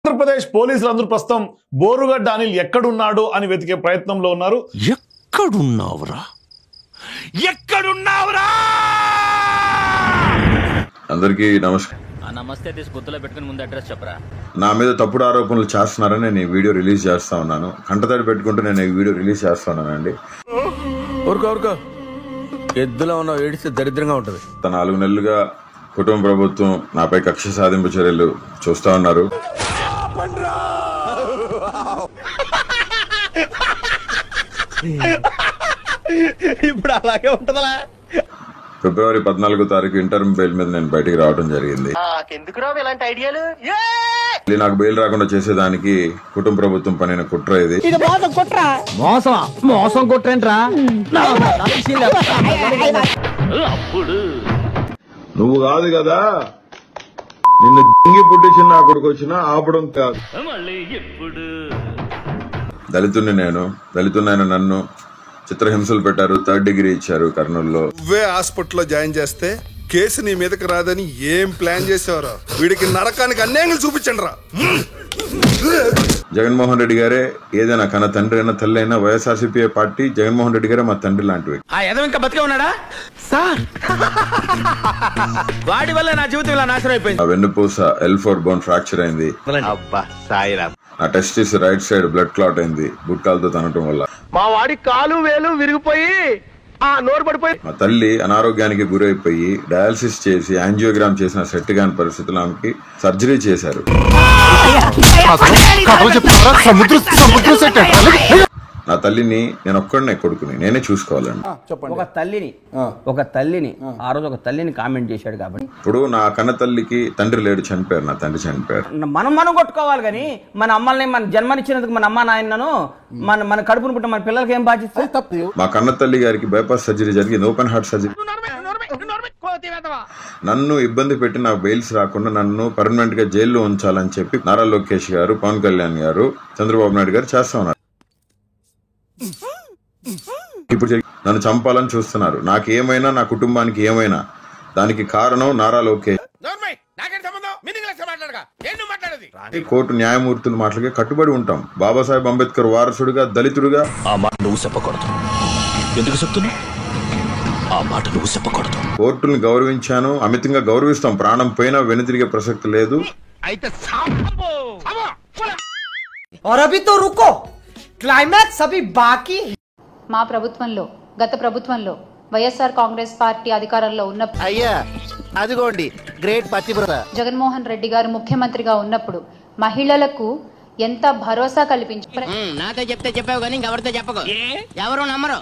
ఆంధ్రప్రదేశ్ పోలీసులు అందరూ ప్రస్తుతం బోరుగడ్డ అనిల్ ఎక్కడున్నాడు అని వెతికే ప్రయత్నంలో ఉన్నారు. ఎక్కడున్నావురా? అందరికీ నమస్కారం. నమస్తే. గుర్తులో పెట్టుకుని ముందు అడ్రస్ చెప్పరా. నా మీద తప్పుడు ఆరోపణలు చేస్తున్నారని నేను ఈ వీడియో రిలీజ్ చేస్తా ఉన్నాను. కంటతడి పెట్టుకుంటూ నేను ఈ వీడియో రిలీజ్ చేస్తా ఉన్నానండి. ఎద్దులో ఉన్న ఏడిస్తే దరిద్రంగా ఉంటుంది. 4 నెలలుగా కుటుంబ ప్రభుత్వం నాపై కక్ష సాధింపు చర్యలు చూస్తా ఉన్నారు. ఇప్పుడు అలాగే ఉంటదా? ఫిబ్రవరి 14వ తారీఖు ఇంటర్మ్ బెయిల్ మీద నేను బయటికి రావడం జరిగింది. నాకు బెయిల్ రాకుండా చేసేదానికి కుటుంబ ప్రభుత్వం పనిన కుట్ర ఇది. నువ్వు కాదు కదా నిన్ను దింగి పుట్టించిన నా కొడుకు వచ్చినా ఆపడం కాదు. దళితున్నైన నన్ను చిత్రహింసలు పెట్టారు. 3rd డిగ్రీ ఇచ్చారు కర్నూలులో. నువ్వే హాస్పిటల్లో జాయిన్ చేస్తే కేసు నీ మీదకి రాదని ఏం ప్లాన్ చేసేవారా? వీడికి నరకానికి అన్యాయంగా చూపించండి రా. జగన్మోహన్ రెడ్డి గారే ఏదైనా కన్నా తండ్రి అయినా తల్లి అయినా వైఎస్ఆర్సీపీ పార్టీ జగన్మోహన్ రెడ్డి గారే మా తండ్రి లాంటివి. ఇంకా బతికే ఉన్నాడా సార్? వాడి వల్ల నా జీవితం ఇలా నాశనం అయిపోయింది. ఆ వెన్నుపూస L4 బోన్ ఫ్రాక్చర్ అయింది. నా testis right side blood clot అయింది గుట్కాలతో తనటం వల్ల. మా వాడి కాలు వేలు విరిగిపోయి నోరు పడిపోయి. మా తల్లి అనారోగ్యానికి గురైపోయి డయాలసిస్ చేసి యాంజియోగ్రామ్ చేసిన సెట్ కాని పరిస్థితుల్లో ఆమెకి సర్జరీ చేశారు. నా తల్లిని నేను ఒక్కడనే కొడుకుని నేనే చూసుకోవాలండి. ఒక తల్లిని ఆ రోజు ఒక తల్లిని కామెంట్ చేశాడు కాబట్టి ఇప్పుడు నా కన్న తల్లికి తండ్రి లేడు, చనిపోయారు. నా తండ్రి చనిపోయారు. మనం కొట్టుకోవాలి కానీ మన అమ్మల్ని మన జన్మనిచ్చినందుకు మన అమ్మ నాయనను మన కడుపును పుట్టిన మన పిల్లలకి ఏం బాధ్యత? మా కన్న తల్లి గారికి బైపాస్ సర్జరీ జరిగింది, ఓపెన్ హార్ట్ సర్జరీ. నన్ను ఇబ్బంది పెట్టి నాకు బెయిల్స్ రాకుండా నన్ను పర్మనెంట్ గా జైల్లో ఉంచాలని చెప్పి నారా లోకేష్ గారు, పవన్ కళ్యాణ్ గారు, చంద్రబాబు నాయుడు గారు చేస్తా ఉన్నారు. ఇప్పుడు నన్ను చంపాలని చూస్తున్నారు. నాకు ఏమైనా నా కుటుంబానికి ఏమైనా దానికి కారణం నారా లోకేష్. కోర్టు న్యాయమూర్తుల మాటలకే కట్టుబడి ఉంటాం. బాబాసాహెబ్ అంబేద్కర్ వారసుడిగా, దళితుడిగా నువ్వు చెప్పకూడదు. ఎందుకు చెప్తున్నా? ఆ మాట నువ్వు చెప్పకూడదు. కోర్టుని గౌరవించాను, అమితంగా గౌరవిస్తాం. ప్రాణం పోయినా వెనుతిరిగే ప్రసక్తి లేదు. మా ప్రభుత్వంలో, గత ప్రభుత్వంలో వైఎస్ఆర్ కాంగ్రెస్ పార్టీ అధికారంలో ఉన్నప్పుడు, అదిగోండి గ్రేట్ పతివ్రత జగన్మోహన్ రెడ్డి గారు ముఖ్యమంత్రిగా ఉన్నప్పుడు మహిళలకు ఎంత భరోసా కల్పించారు. నాతో చెప్తే చెప్పావు కానీ ఇంకెవరితో చెప్పకు, ఎవరు నమ్మరు.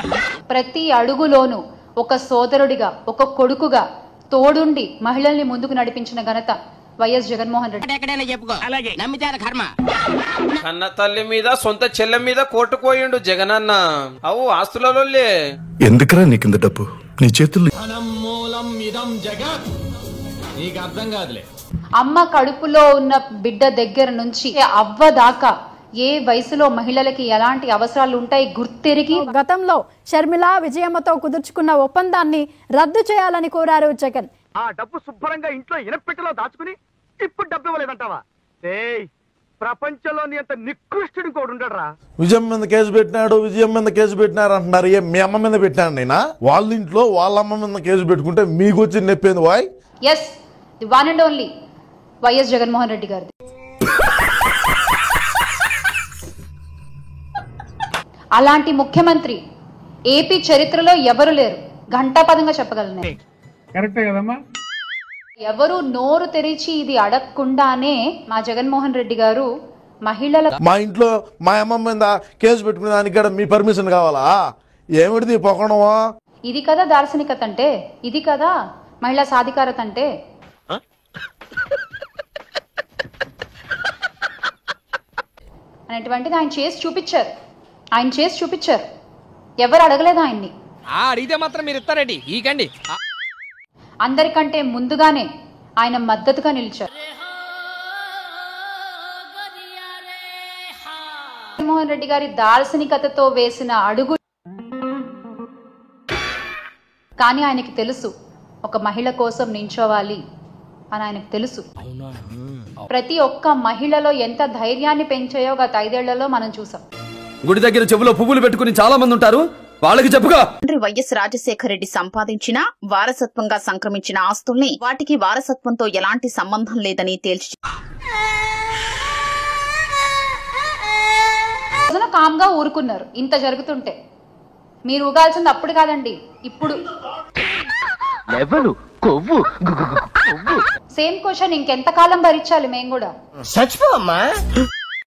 ప్రతి అడుగులోనూ ఒక సోదరుడిగా, ఒక కొడుకుగా తోడుండి మహిళల్ని ముందుకు నడిపించిన ఘనత వైఎస్ జగన్మోహన్ రెడ్డి. ఎక్కడైనా చెప్పుకో, నమ్మితే కర్మ. కన్న తల్లి మీద సొంత చెల్లె మీద కోర్టుకోయిండు జగనన్న. అవు ఆస్తులలో ఎందుకురా నీకింద డబ్బు నీ చేతుల్లో? అమ్మ కడుపులో ఉన్న బిడ్డ దగ్గర నుంచి అవ్వ దాకా ఏ వయసులో మహిళలకి ఎలాంటి అవసరాలు ఉంటాయి గుర్తెరిగి గతంలో షర్మిల విజయమ్మతో కుదుర్చుకున్న ఒప్పందాన్ని రద్దు చేయాలని కోరారు జగన్. ఆ డబ్బు శుభ్రంగా ఇంట్లో ఇనపెట్టెలో దాచుకుని ఇప్పుడు డబ్బు ఇవ్వలేదంటావా? ప్రపంచంలోని అంత నికృష్టుడు కూడా ఉండడరా. విజయం మీద కేసు పెట్టినారు అంటున్నారు. మీ అమ్మ మీద పెట్టాను నేనా? వాళ్ళ ఇంట్లో వాళ్ళ అమ్మ మీద కేసు పెట్టుకుంటే మీకు వచ్చి నెప్పింది వాయ్. Yes, the one and only YS Jaganmohan Reddy గారిది. అలాంటి ముఖ్యమంత్రి ఏపీ చరిత్రలో ఎవరు లేరు. ఘంటాపదంగా చెప్పగలను. ఎవరు నోరు తెరిచి ఇది అడగకుండానే మా జగన్మోహన్ రెడ్డి గారు మహిళల, మా ఇంట్లో మా అమ్మ మీద కేసు పెట్టుకునే దానికి కూడా మీ పర్మిషన్ కావాలా? ఏమిటిది పొగడమా? ఇది కదా దార్శనికత అంటే, ఇది కదా మహిళా సాధికారత అంటే. అనేటువంటిది ఆయన చేసి చూపించారు. ఎవరు అడగలేదు ఆయన్ని. అడిగితే మాత్రం మీరు ఇస్తారండి. ఈకండి అందరికంటే ముందుగానే ఆయన మద్దతుగా నిలిచారు. జగన్మోహన్ రెడ్డి గారి దార్శనికతతో వేసిన అడుగు, కానీ ఆయనకి తెలుసు ఒక మహిళ కోసం నించోవాలి అని ఆయనకు తెలుసు. ప్రతి ఒక్క మహిళలో ఎంత ధైర్యాన్ని పెంచాయో గత 5 ఏళ్లలో మనం చూసాం. గుడి దగ్గర చెవులో పువ్వులు పెట్టుకుని చాలా మంది ఉంటారు, వాళ్ళకి చెప్పుగా. తండ్రి వైఎస్ రాజశేఖర రెడ్డి సంపాదించిన వారసత్వంగా సంక్రమించిన ఆస్తుల్ని వాటికి వారసత్వంతో ఎలాంటి సంబంధం లేదని తేల్చి కామ్గా ఊరుకున్నారు. ఇంత జరుగుతుంటే మీరు ఊగాల్సింది అప్పుడు కాదండి, ఇప్పుడు. సేమ్ క్వశ్చన్ ఇంకెంతకాలం భరించాలి మేము కూడా?